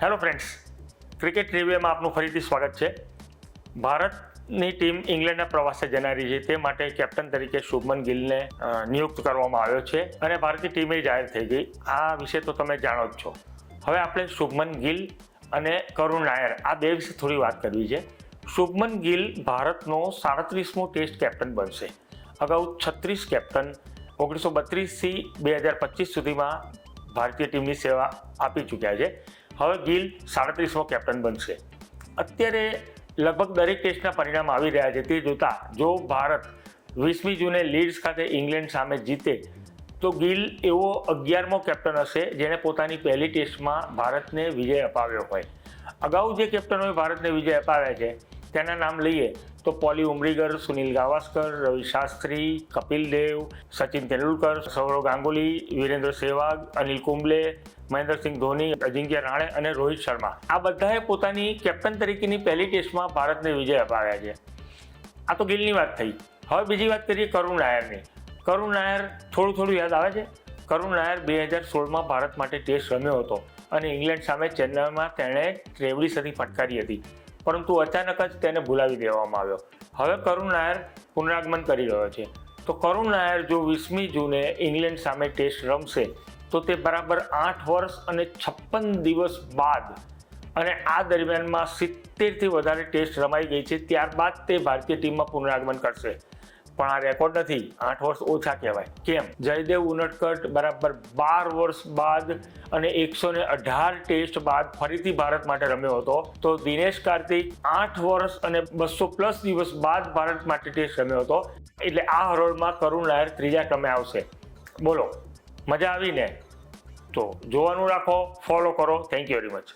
Hello friends, cricket રિવ્યુમાં આપનું ફરીથી સ્વાગત છે. ભારતની ટીમ ઇંગ્લેન્ડના પ્રવાસે જનારી છે, તે માટે કેપ્ટન તરીકે શુભમન ગિલને નિયુક્ત કરવામાં આવ્યો છે અને ભારતીય ટીમે જાહેર થઈ ગઈ. આ વિશે તો તમે જાણો જ છો. હવે આપણે શુભમન ગિલ અને કરુણ નાયર આ બે વિશે થોડી વાત કરવી છે. શુભમન ગિલ ભારતનો 37મો ટેસ્ટ કેપ્ટન બનશે. અગાઉ 36 કેપ્ટન 1932થી 2025 સુધીમાં ભારતીય ટીમની સેવા આપી ચૂક્યા છે. હવે ગિલ 37મો કેપ્ટન બનશે. અત્યારે લગભગ દરેક ટેસ્ટના પરિણામ આવી રહ્યા છે. તે જોતા જો ભારત 20મી જૂને લીડ્સ ખાતે ઇંગ્લેન્ડ સામે જીતે તો ગિલ એવો 11મો કેપ્ટન હશે જેણે પોતાની પહેલી ટેસ્ટમાં ભારતને વિજય અપાવ્યો હોય. અગાઉ જે કેપ્ટનોએ ભારતને વિજય અપાવ્યા છે તેના નામ લઈએ તો પોલી ઉમરીગર, સુનિલ ગાવસ્કર, રવિ શાસ્ત્રી, કપિલ દેવ, સચિન તેંડુલકર, સૌરવ ગાંગુલી, વીરેન્દ્ર સહેવાગ, અનિલ કુંબલે, મહેન્દ્રસિંહ ધોની, અજિંક્ય રાણે અને રોહિત શર્મા આ બધાએ પોતાની કેપ્ટન તરીકેની પહેલી ટેસ્ટમાં ભારતને વિજય અપાવ્યા છે. આ તો ગિલની વાત થઈ. હવે બીજી વાત કરીએ કરુણ નાયરની. કરુણ નાયર થોડું યાદ આવે છે. કરુણ નાયર 2016માં ભારત માટે ટેસ્ટ રમ્યો હતો અને ઇંગ્લેન્ડ સામે ચેન્નઈમાં તેણે ત્રેવડી સદી ફટકારી હતી, પરંતુ અચાનક જ તેને ભૂલાવી દેવામાં આવ્યો. હવે કરુણ નાયર પુનરાગમન કરી રહ્યો છે. તો કરુણ નાયર જો 20મી જૂને ઇંગ્લેન્ડ સામે ટેસ્ટ રમશે તો તે બરાબર 8 વર્ષ અને 56 દિવસ બાદ, અને આ દરમિયાનમાં 70થી વધારે ટેસ્ટ રમાઈ ગઈ છે, ત્યારબાદ તે ભારતીય ટીમમાં પુનરાગમન કરશે. પણ આ રેકોર્ડ નથી. 8 વર્ષ ઓછા કહેવાય. કેમ? જયદેવ ઉનડકટ બરાબર 12 વર્ષ બાદ અને 118 ટેસ્ટ બાદ ફરીથી ભારત માટે રમ્યો હતો. તો દિનેશ કાર્તિક 8 વર્ષ અને 200+ દિવસ બાદ ભારત માટે ટેસ્ટ રમ્યો હતો. એટલે આ હરોળમાં કરુણ નાયર ત્રીજા ક્રમે આવશે. બોલો, મજા આવી ને? તો જોવાનું રાખો, ફોલો કરો. Thank you very much.